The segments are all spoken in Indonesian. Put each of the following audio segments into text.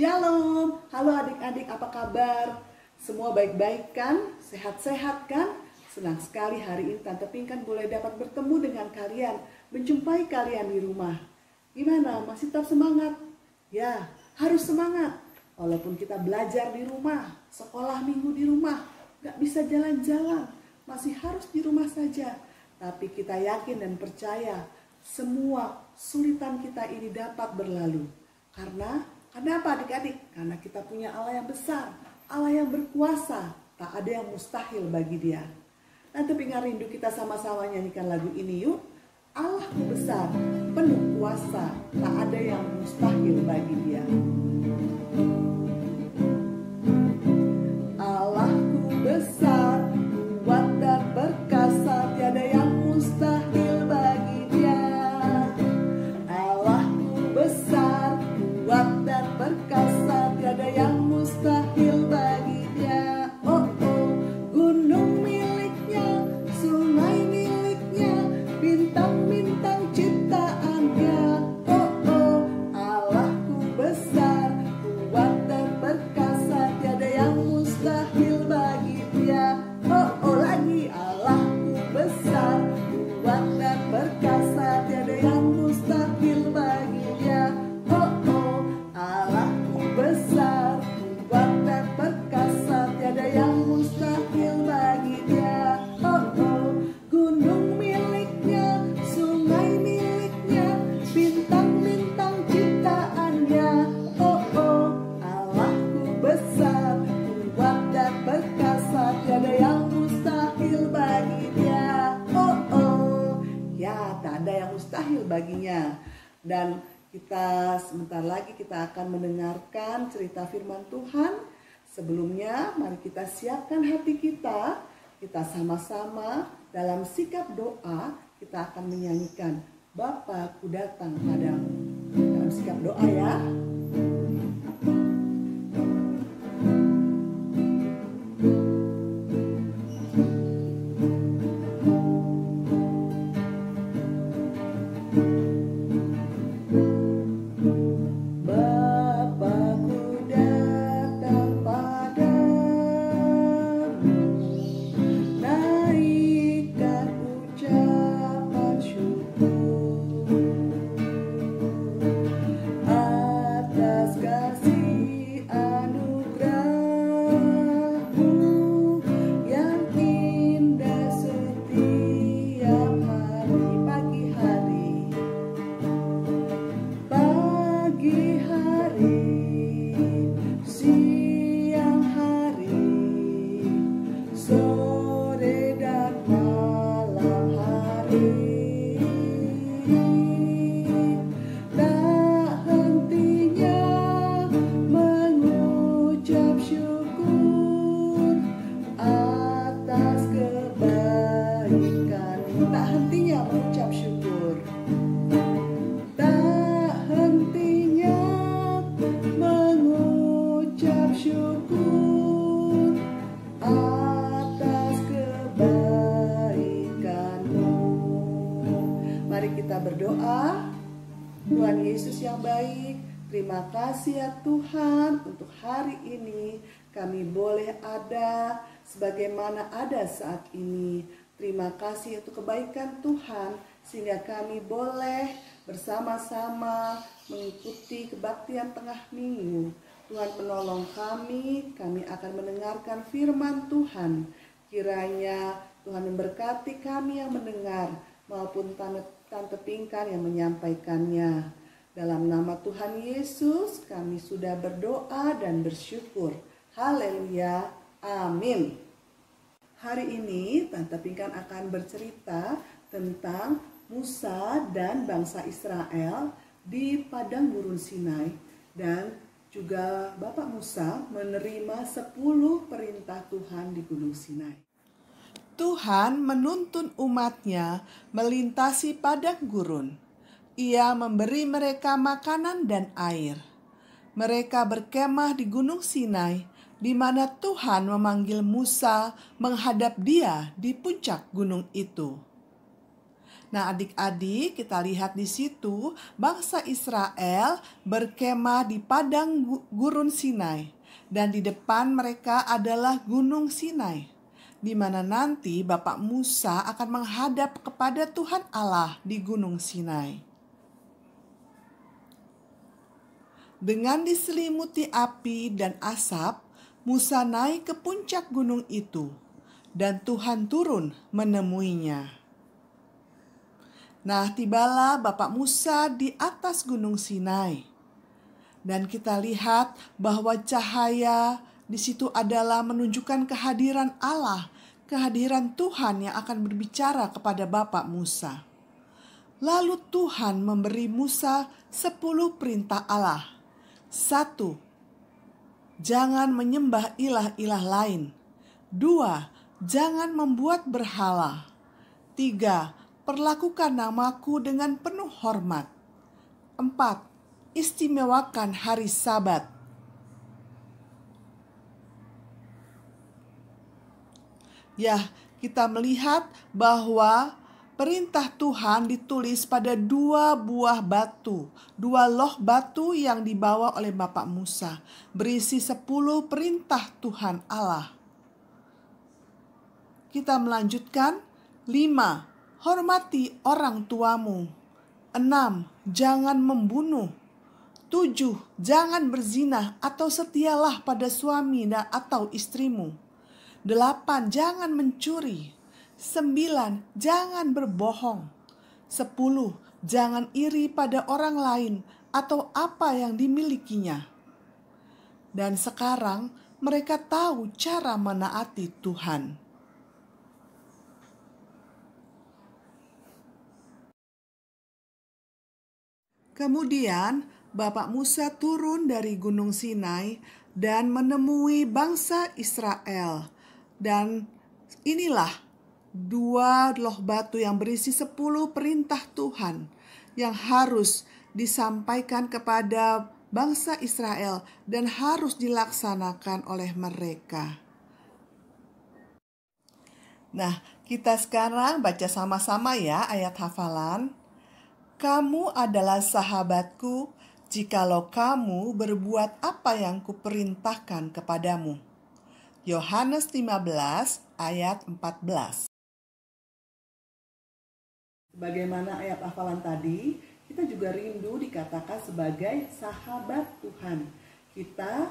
Shalom, halo adik-adik, apa kabar? Semua baik-baik kan? Sehat-sehat kan? Senang sekali hari ini Tante Pinkan boleh dapat bertemu dengan kalian, menjumpai kalian di rumah. Gimana? Masih tetap semangat? Ya, harus semangat. Walaupun kita belajar di rumah, sekolah minggu di rumah, gak bisa jalan-jalan, masih harus di rumah saja. Tapi kita yakin dan percaya semua sulitan kita ini dapat berlalu. Karena apa adik-adik? Karena kita punya Allah yang besar, Allah yang berkuasa, tak ada yang mustahil bagi Dia. Nanti Pinkan rindu kita sama-sama nyanyikan lagu ini yuk. Allahku besar, penuh kuasa, tak ada yang mustahil bagi Dia. Allahku besar, kuat dan perkasa, tiada yang mustahil bagi Dia. Allahku besar, kuat dan perkasa, tiada yang mustahil bagi Dia. Oh oh, gunung miliknya, sungai miliknya, bintang-bintang ciptaan-Nya. Oh oh, Allahku besar, kuat dan perkasa, tiada yang mustahil bagi Dia. Oh oh lagi, Allahku besar, kuat dan perkasa, tiada yang mustahil bagi Dia. Oh oh, Allahku besar, kuat dan perkasa, tiada yang mustahil bagi Dia. Oh oh, gunung miliknya, sungai miliknya, bintang-bintang ciptaan-Nya. Oh oh, Allahku besar, kuat dan perkasa, tiada yang mustahil bagi Dia. Oh oh, ya tak ada yang mustahil baginya. Dan kita sebentar lagi kita akan mendengarkan cerita firman Tuhan. Sebelumnya mari kita siapkan hati kita. Kita sama-sama dalam sikap doa kita akan menyanyikan Bapa ku datang padamu. Dalam sikap doa ya. Bapa-Ku datang padamu, naikkan ucapan syukur atas kasih anugerah-Mu yang indah setiap hari. Pagi hari, siang hari, sore dan malam hari, tak hentinya mengucap syukur atas kebaikan. Tak hentinya mengucap syukur. Mengucap syukur atas kebaikan-Mu. Mari kita berdoa. Tuhan Yesus yang baik, terima kasih ya Tuhan untuk hari ini kami boleh ada sebagaimana ada saat ini. Terima kasih untuk kebaikan Tuhan sehingga kami boleh bersama-sama mengikuti kebaktian tengah minggu. Tuhan menolong kami akan mendengarkan firman Tuhan. Kiranya Tuhan memberkati kami yang mendengar maupun Tante Pinkan yang menyampaikannya. Dalam nama Tuhan Yesus kami sudah berdoa dan bersyukur. Haleluya, amin. Hari ini Tante Pinkan akan bercerita tentang Musa dan bangsa Israel di padang gurun Sinai, dan juga Bapak Musa menerima 10 perintah Tuhan di Gunung Sinai. Tuhan menuntun umatnya melintasi padang gurun. Ia memberi mereka makanan dan air. Mereka berkemah di Gunung Sinai, di mana Tuhan memanggil Musa menghadap Dia di puncak gunung itu. Nah, adik-adik, kita lihat di situ bangsa Israel berkemah di padang gurun Sinai, dan di depan mereka adalah gunung Sinai, di mana nanti Bapak Musa akan menghadap kepada Tuhan Allah di gunung Sinai. Dengan diselimuti api dan asap, Musa naik ke puncak gunung itu, dan Tuhan turun menemuinya. Nah, tibalah Bapak Musa di atas gunung Sinai. Dan kita lihat bahwa cahaya di situ adalah menunjukkan kehadiran Allah, kehadiran Tuhan yang akan berbicara kepada Bapak Musa. Lalu Tuhan memberi Musa 10 perintah Allah. 1. Jangan menyembah ilah-ilah lain. 2. Jangan membuat berhala. 3. Perlakukan namaku dengan penuh hormat. 4. Istimewakan hari Sabat. Ya, kita melihat bahwa perintah Tuhan ditulis pada 2 buah batu, 2 loh batu yang dibawa oleh Bapak Musa, berisi 10 perintah Tuhan Allah. Kita melanjutkan. 5. Hormati orang tuamu. 6. Jangan membunuh. 7. Jangan berzina atau setialah pada suami atau istrimu. 8. Jangan mencuri. 9. Jangan berbohong. 10. Jangan iri pada orang lain atau apa yang dimilikinya. Dan sekarang mereka tahu cara menaati Tuhan. Kemudian Bapak Musa turun dari gunung Sinai dan menemui bangsa Israel. Dan inilah 2 loh batu yang berisi 10 perintah Tuhan yang harus disampaikan kepada bangsa Israel dan harus dilaksanakan oleh mereka. Nah, kita sekarang baca sama-sama ya ayat hafalan. Kamu adalah sahabatku jikalau kamu berbuat apa yang kuperintahkan kepadamu. Yohanes 15 ayat 14. Bagaimana ayat hafalan tadi, kita juga rindu dikatakan sebagai sahabat Tuhan. Kita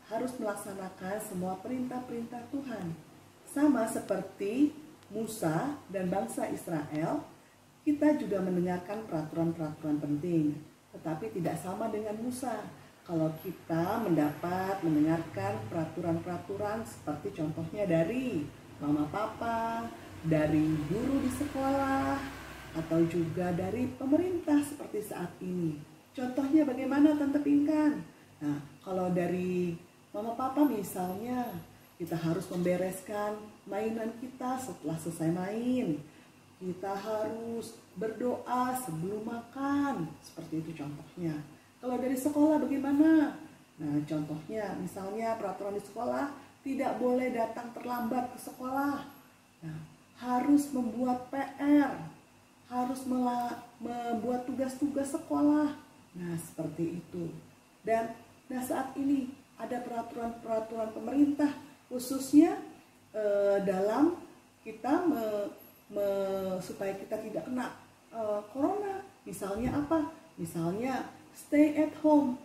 harus melaksanakan semua perintah-perintah Tuhan. Sama seperti Musa dan bangsa Israel, kita juga mendengarkan peraturan-peraturan penting, tetapi tidak sama dengan Musa. Kalau kita mendengarkan peraturan-peraturan seperti contohnya dari mama papa, dari guru di sekolah, atau juga dari pemerintah seperti saat ini. Contohnya bagaimana Tante Pinkan? Nah, kalau dari mama papa misalnya, kita harus membereskan mainan kita setelah selesai main. Kita harus berdoa sebelum makan, seperti itu contohnya. Kalau dari sekolah bagaimana? Nah, contohnya misalnya peraturan di sekolah tidak boleh datang terlambat ke sekolah. Nah, harus membuat PR, harus membuat tugas-tugas sekolah. Nah, seperti itu. Dan saat ini ada peraturan-peraturan pemerintah khususnya dalam kita supaya kita tidak kena corona. Misalnya apa? Misalnya stay at home.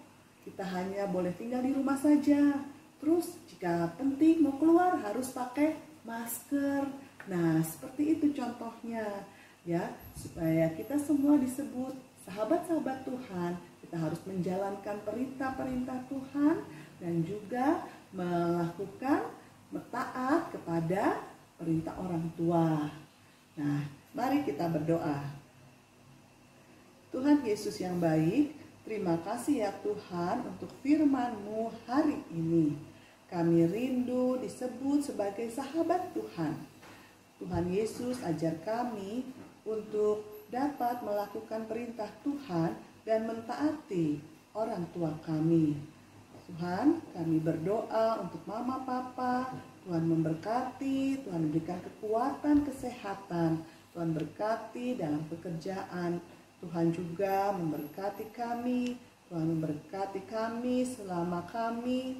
Kita hanya boleh tinggal di rumah saja. Terus jika penting mau keluar harus pakai masker. Nah, seperti itu contohnya ya, supaya kita semua disebut sahabat-sahabat Tuhan. Kita harus menjalankan perintah-perintah Tuhan dan juga melakukan taat kepada perintah orang tua. Nah, mari kita berdoa. Tuhan Yesus yang baik, terima kasih ya Tuhan untuk firman-Mu hari ini. Kami rindu disebut sebagai sahabat Tuhan. Tuhan Yesus ajar kami untuk dapat melakukan perintah Tuhan dan mentaati orang tua kami. Tuhan, kami berdoa untuk mama papa, Tuhan memberkati, Tuhan memberikan kekuatan, kesehatan, Tuhan berkati dalam pekerjaan. Tuhan juga memberkati kami. Tuhan memberkati kami selama kami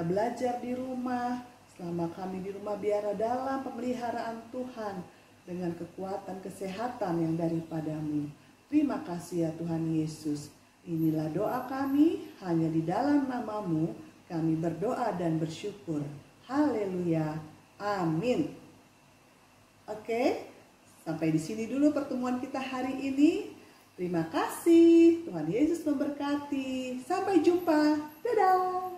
belajar di rumah. Selama kami di rumah biar dalam pemeliharaan Tuhan dengan kekuatan kesehatan yang daripadamu. Terima kasih ya Tuhan Yesus. Inilah doa kami, hanya di dalam nama-Mu kami berdoa dan bersyukur. Haleluya. Amin. Oke, sampai di sini dulu pertemuan kita hari ini. Terima kasih. Tuhan Yesus memberkati. Sampai jumpa. Dadah.